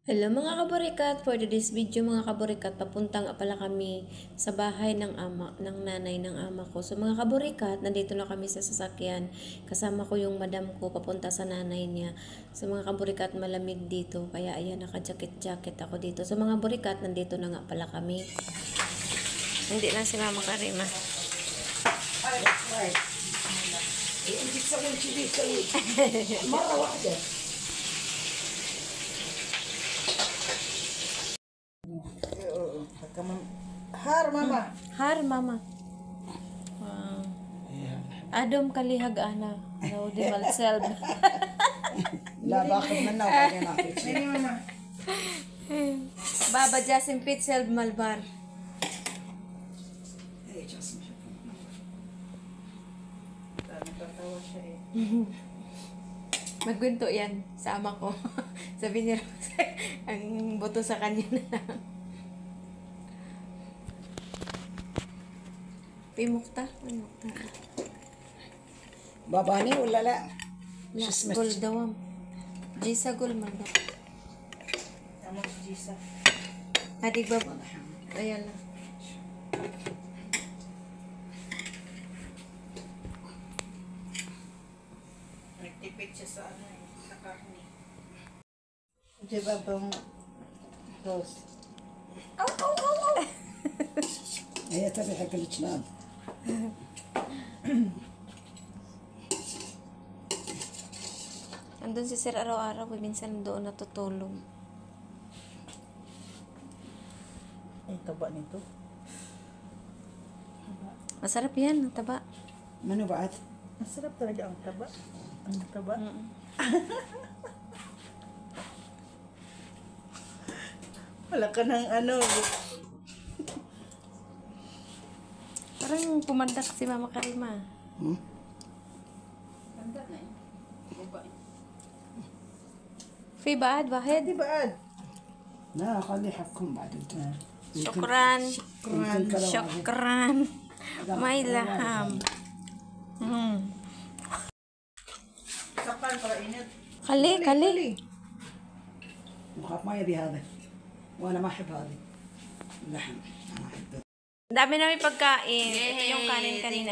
Hello mga kaburikat, for today's video mga kaburikat, papunta nga pala kami sa bahay ng nanay ng ama ko. So mga kaburikat, nandito na kami sa sasakyan. Kasama ko yung madam ko papunta sa nanay niya. So mga kaburikat, malamig dito. Kaya ayan, naka-jacket ako dito. So mga kaburikat, nandito na nga pala kami. Hindi lang si Mama Karima. Har mama. Har mama. Wow. Adom kalihag ana. Daw di malselb. Labakad man na kaya natin. Nini mama. Baba Jasim Pitselb Malbar. Eh, just me. Nagtatawa siya eh. Magkwento yan sa ama ko. Sabi niya ang boto sa kanya na lang. Pimukta? Pimukta. Baba ni ulala. Gol dawam. Jisa gol man daw. Tama si Jisa. Adik baba. Ayan lang. Nagtipid siya sa ano eh. Sa karne. Diba bang Rose? Au! Ayan tabi hakalit na. Andun si Sir araw-araw, minsan doon natutulog. Ay, taba nito. Masarap yan, ang taba. Mano ba at? Masarap talaga ang taba. Ang taba. Wala ka ng ano. Parang pumandak si Mama Karima. في بعد واحد Di ba ad? لا خليه يحكم بعد انت. شكرا شكرا ما يلهم Sakpan para init. خليه بخاف ما يبي هذا. وانا ما احب هذه. اللحم انا احب. dami namin pagkain. Ito yung kanin kanina.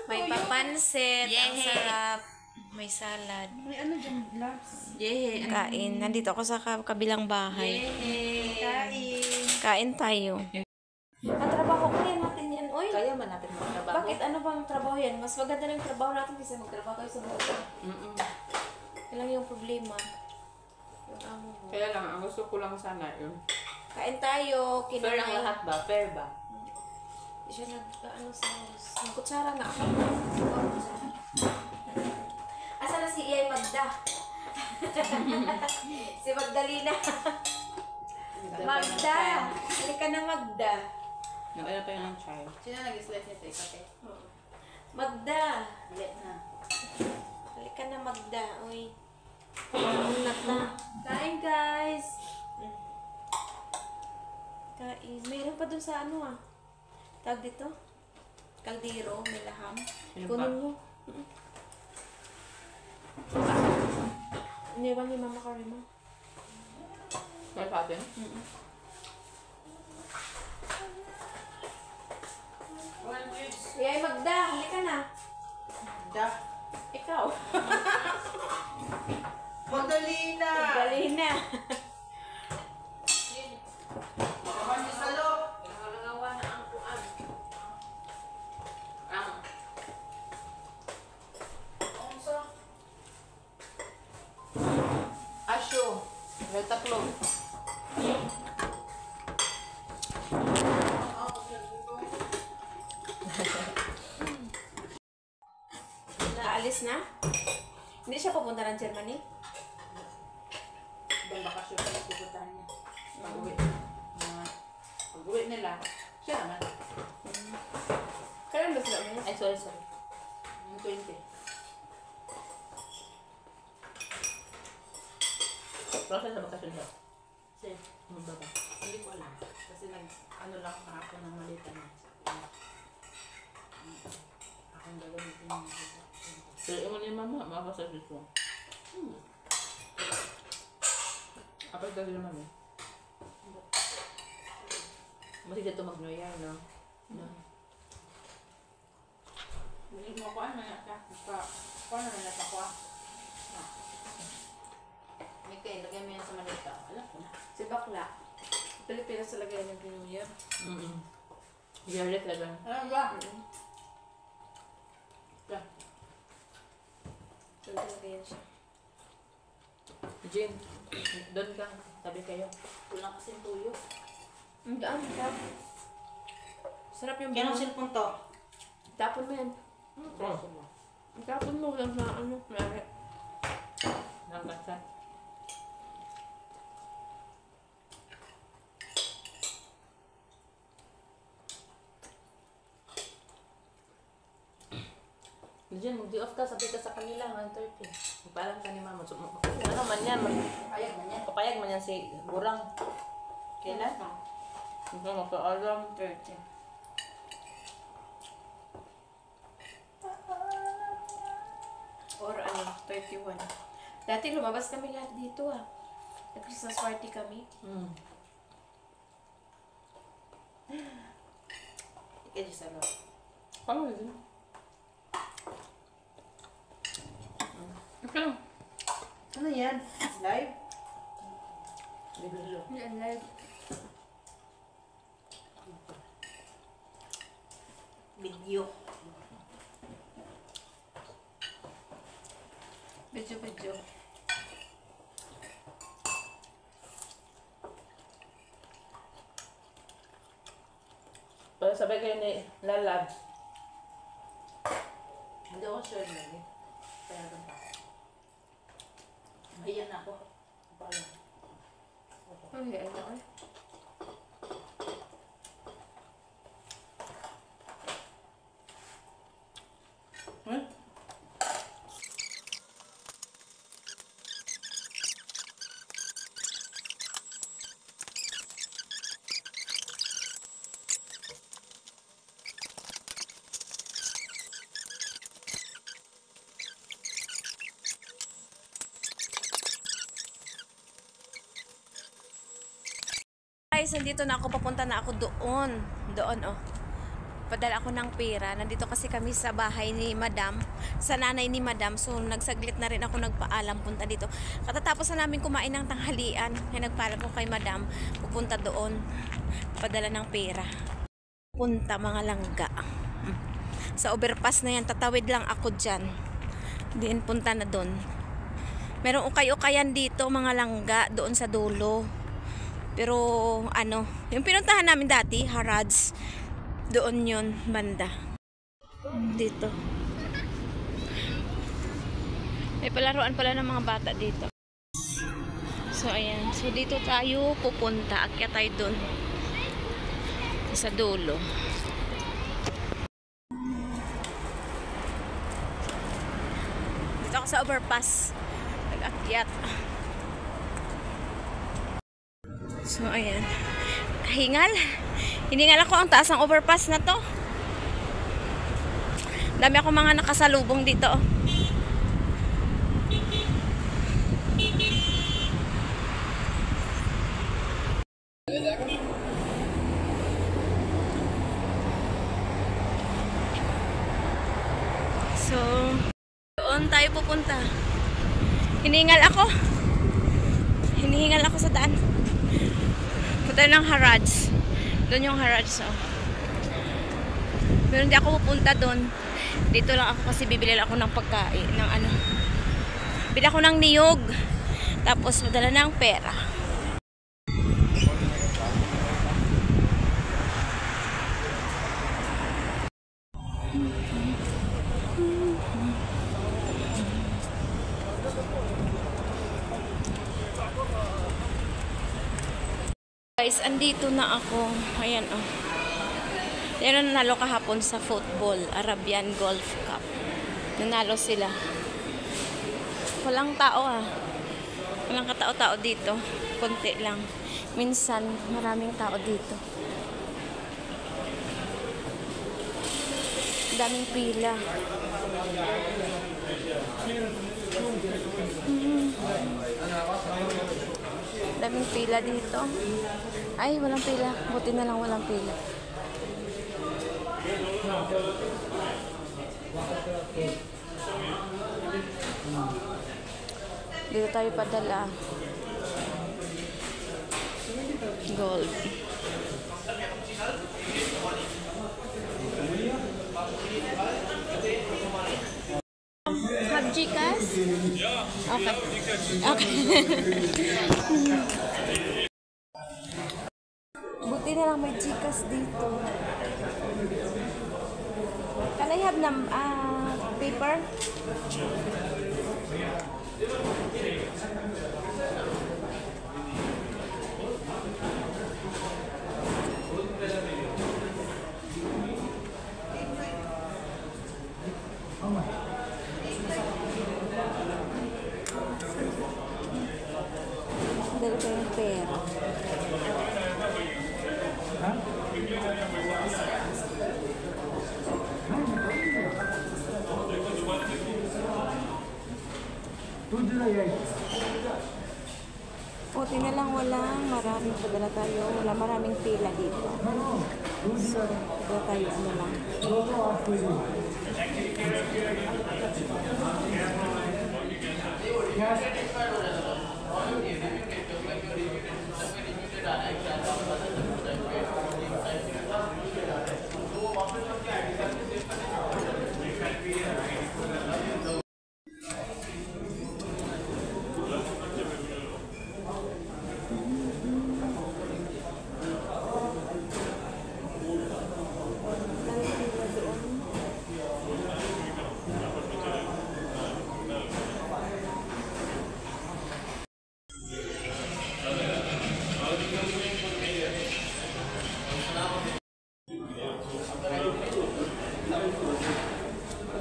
May papansit, ang sarap. May salad. May ano dyan, labs? Kain. Nandito ako sa kabilang bahay. Kain. Kain tayo. Ang trabaho ko yan natin yan. Oy, Kaya man natin magtrabaho. bakit ano bang trabaho yan? Mas maganda na yung trabaho natin kasi magtrabaho tayo sa buhay. Yan lang yung problema. Yung amo mo. Kaya lang, ang gusto ko lang sana yun. Kain tayo. Fair ang lahat ba? Fair ba? Siya ano sa house. Ang kutsara nga ako. Asa na si Iyay Magda? Si Magdalena. Magda! Halika na Magda. Nag-ano pa yung ng chai. Sino nag-slice nito? Ikate? Magda! Let na. Halika na Magda. Uy. Unat na. Kain guys! Kain. Mayroon pa dun sa ano ah. Tawag dito? Kaldero. May laham. Ayun Kunin mo. Iniwan ni Mama Karima. Kaya sa atin? Iyay Magda! Halika na. Da. Ikaw. Magdalena. Magdalena. Naman ni Salo. Nangalangawa na ang kuan. Ang Onsa. asyo. May tatlo. Naalis na? Hindi siya pupunta ng Germany? Ibang bakasyon pa yung pupuntahan niya. Pag-uwi. Pag-uwi nila, siya naman. Kailan ba sila umalis? Ay, sorry. Yung 20. Process sa bakasyon daw. Sir, Magbaba. hindi ko alam. Kasi ano lang kahapon ng malita na. Akong gagamitin yung Pero yung ni mama, mabasa dito. Kapag kasi naman eh. Masig dito mag-New Year, no? No. Bili mo ko ano na ka. Paano na nasa ko? May kayo, lagyan mo yan sa malita. Alam ko na. Si Bakla. Pilipinas sa lagay ng New Year. Yearly talaga. Ano ba? Doon talaga yan siya. Jane, doon ka. Tabi kayo. Kulang kasing tuyo. Ang daan, sarap. Sarap yung Yan ang buhay. cellphone to. Tapon mo yan. Tapon mo lang sa ano. Mare. Nang kasa. Diyan, mag-di-off ka, sabi ka sa kanila, 1:30. Magpaalam ka ni mama. So, ano man yan, Ayag na niya. papayag man yan si Burang. Kailan? Hindi magpaalam. 30. Or ano, 31. Dati lumabas kami lahat dito ah. Nag-Christmas party kami. Ikaw just ano. Paano yun? Okay. Ano yan? Live? Yan, live. Video. Video. Pero sabi kayo ni Lalab. Hindi ako sure na yun. Kaya doon pa. Ayan na ako. Paano? Okay, ano ka? Guys, nandito na ako, papunta na ako doon. Doon, oh. Padala ako ng pera. Nandito kasi kami sa bahay ni Madam, sa nanay ni Madam. So, nagsaglit na rin ako nagpaalam punta dito. Katatapos na namin kumain ng tanghalian. Kaya nagpaalam ko kay Madam, pupunta doon. Padala ng pera. Punta mga langga. Sa overpass na yan, tatawid lang ako dyan. Diin punta na doon. Merong ukay-ukayan dito, mga langga, doon sa dulo. Pero ano, yung pinuntahan namin dati, Harrods, doon yun, banda. Dito. May palaruan pala ng mga bata dito. So ayan, so dito tayo pupunta, akyat tayo doon. Sa dulo. Dito ako sa overpass. Nag-akyat. So, ayan. Kahingal. Hiningal ako ang taas ng overpass na to. Dami ako mga nakasalubong dito. So, doon tayo pupunta. Hiningal ako. Hinihingal ako sa daan. Punta ng Harrods. Doon yung Harrods, oh. Pero hindi ako pupunta doon. Dito lang ako kasi bibili ako ng pagkain. Ng ano. Bili ako ng niyog. Tapos madala ng pera. Guys, andito na ako. Ayan, oh. Yan ang nanalo kahapon sa football, Arabian Golf Cup. Nanalo sila. Walang tao, ah. Walang katao-tao dito. Konti lang. Minsan, maraming tao dito. Daming pila. Daming pila dito. Ay, walang pila. Buti na lang walang pila. Dito tayo padala. Gold. Have Gcash? Okay. Okay. Buti na lang may Gcash dito. Can I have paper? Dala ko yung pera. Buti na lang walang maraming padala tayo. Wala maraming pila dito. So, dito tayo ano lang.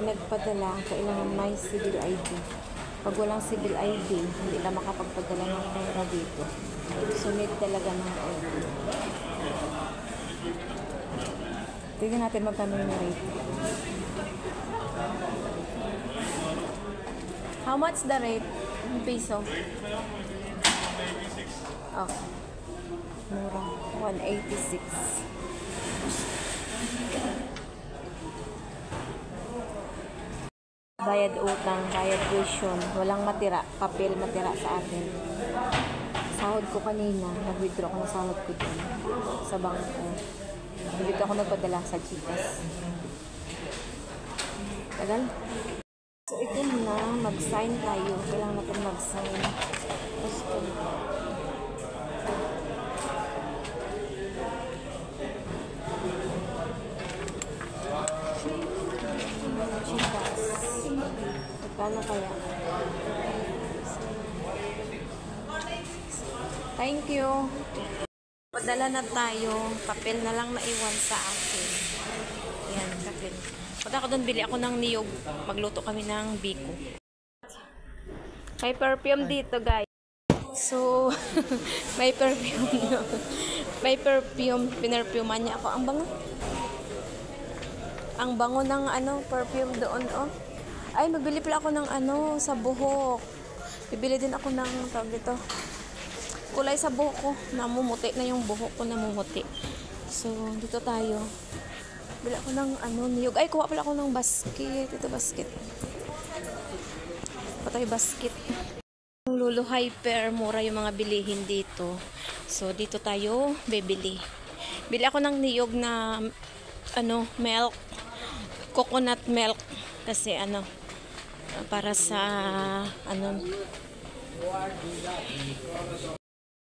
Nagpadala, kailangan may civil ID. Pag walang civil ID, hindi na makapagpadala ng pera dito. So, need talaga ng ID. Tignan natin magkano yung rate. How much the rate? In peso? Okay. Mura. 186. Bayad utang, bayad tuition, walang matira, papel matira sa atin. Sahod ko kanina, nag-withdraw ko ng sahod ko dun sa bangko. Dito ako nagpadala sa Gcash. Tagal? So ito na, mag-sign tayo. Kailangan natin mag-sign. Gusto. Paano kaya? Thank you. Padala na tayo. Papel na lang naiwan sa akin. Yan, papel. Pag ako doon, bili ako ng niyog. Magluto kami ng biko. May perfume dito, guys. So, may perfume. May perfume. Pinerfuman niya ako. Ang bango. Ang bango ng perfume doon, oh. Ay, magbili pala ako ng sa buhok. Bibili din ako ng tawag dito. Kulay sa buhok ko. Namumuti na yung buhok ko, namumuti. So, dito tayo. Bili ako ng niyog. Ay, kuha pala ako ng basket. Ito basket. Patay basket. Lulu Hyper, mura yung mga bilihin dito. So, dito tayo bibili. Bili ako ng niyog na milk. Coconut milk. Kasi para sa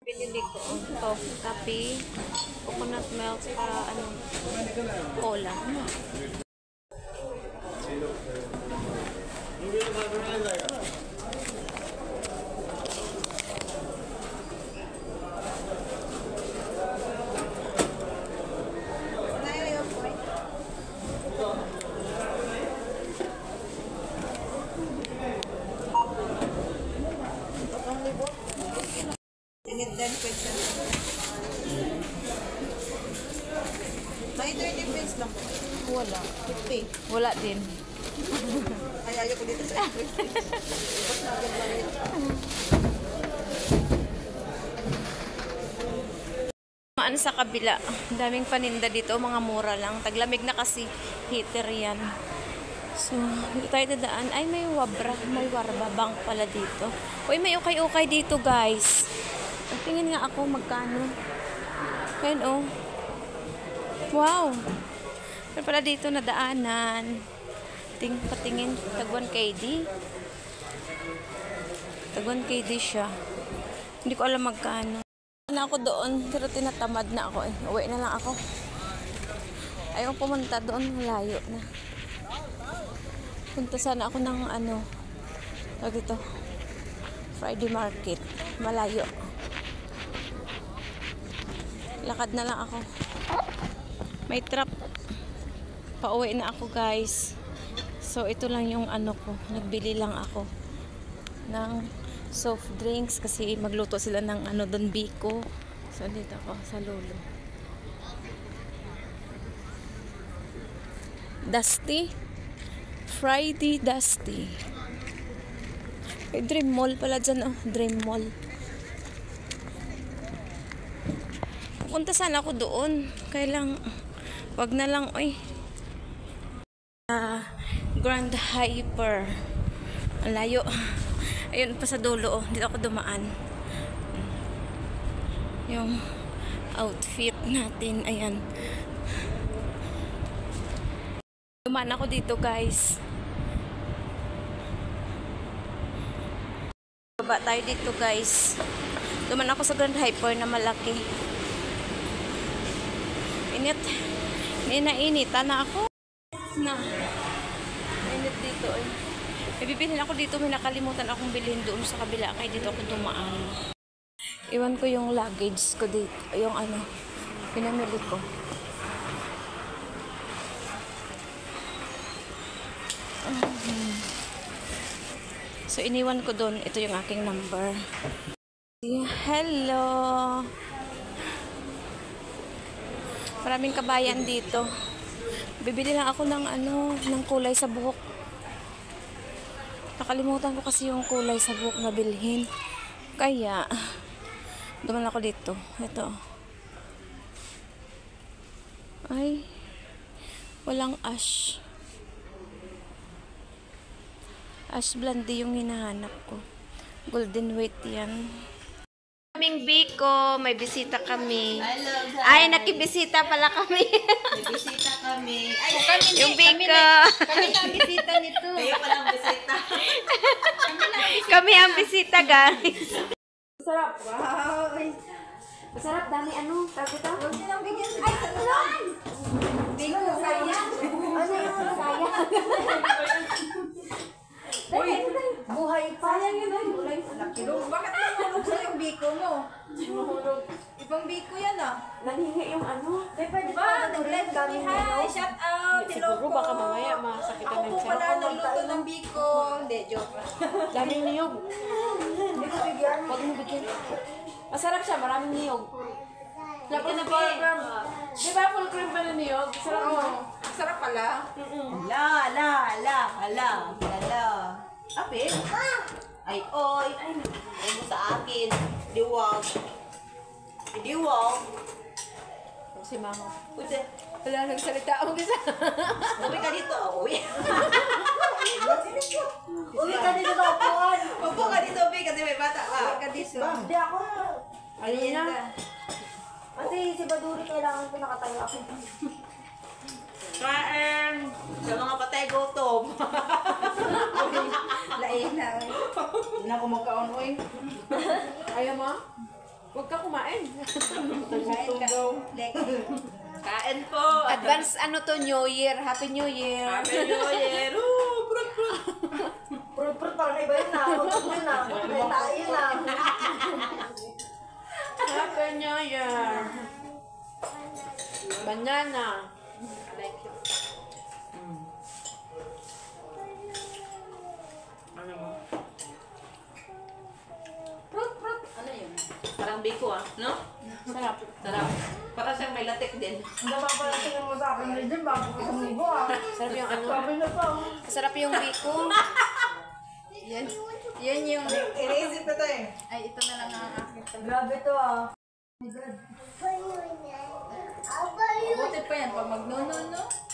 binili ko ito, kape, coconut milk, cola. May 30 pesos lang po. Wala. 50. Wala din. Ay, ayaw ko dito sa 50. Tapos na agad lang yun. dumaan sa kabila. Ang daming paninda dito, mga mura lang. Taglamig na kasi, heater yan. So, dito tayo dadaan. Ay, may warba bank pala dito. Uy, may ukay-ukay dito, guys. Tingin nga ako magkano. Ayan, oh. Wow. Pero pala dito na daanan. Patingin. Tag 1KD. Tag 1KD siya. Hindi ko alam magkano. Na ako doon, pero tinatamad na ako eh. Uwi na lang ako. Ayaw pumunta doon, malayo na. Punta sana ako ng tawag ito, Friday market. Malayo. Lakad na lang ako. May trap. Pauwi na ako, guys. So, ito lang yung ko. Nagbili lang ako ng soft drinks kasi magluto sila ng doon biko. So, dito ako sa Lolo. Dusty. Friday Dusty. May Dream Mall pala dyan, oh. Dream Mall. Pupunta sana ako doon. Kaya lang, wag na lang, oy. Grand Hyper. Ang layo. Ayun pa sa dulo, oh. Dito ako dumaan. Yung outfit natin, ayan. Dumaan ako dito, guys. Baba tayo dito, guys. Dumaan ako sa Grand Hyper na malaki. Init. Inainitan na ako. Init dito, eh. May bibilhin ako dito, may nakalimutan akong bilhin doon sa kabila, kaya dito ako dumaan. Iwan ko yung luggage ko dito, yung pinamili ko. So, iniwan ko doon, ito yung aking number. Hello! Maraming kabayan dito. Bibili lang ako ng ng kulay sa buhok. Nakalimutan ko kasi yung kulay sa buhok na bilhin. Kaya, duman ako dito. Ito. Ay, walang ash. Ash blonde yung hinahanap ko. Golden weight yan. Kaming Biko, may bisita kami. Hello, guys. Ay, nakibisita pala kami. May bisita kami. Ay, Yung Biko. kami lang bisita nito. Kayo palang bisita. Kami ang bisita, guys. Sarap. Wow. Masarap, dami Tawag ito? Huwag niyo lang bigyan sa bisita lang. Biko, sayang. Ano yung sayang? Uy, buhay pa. Sayang yun ay. Nakilog. Bakit nahulog sa yung biko mo? Ibang biko yan Nanhingi yung Pwede ba? Nag-live kami. Hi, shout out. Hello po. Baka mamaya masakitan Ako po pala nagluto ng biko. Hindi, joke lang. Daming niyog. Hindi ko bigyan. Huwag mo bigyan. Masarap siya, maraming niyog. Lapos na full cream. Di ba full cream pa na niyog? Sarap mo. Sarap pala. Hala. Ape? Ay, oy. Ay mo sa akin. Diwag. Si mama. Ude. Wala nagsalita ako isa. Uwi ka dito. Uwi. Uwi ka dito sa upuan. Upo ka dito, Uwi, kasi may bata ka. Uwi ka dito. Hindi ako. Ayun na. Kasi si Baduri kailangan ko nakatayo ako. Kain. Sa mga patay gutom. Lain na. Hindi na ako magkaon, uy. Ayaw mo? Huwag ka kumain. Kain ka. Kain po. Advance New Year. Happy New Year. Happy New Year. Brut. Pero parang iba yun na. Huwag yun na. May tayo na. Happy New Year. Banana. Ano mo? Ano yun? Parang biko no? Sarap. Sarap. Parang siyang may latik din. Ang dama pala tingin mo sa akin rin dyan. Bago ko sumibo ah. Sarap yung Sabi na pa. Masarap yung biko. Yan yung... Iniisip ko to eh. Grabe to ah. Oh my God. pa yan pag magnono, no?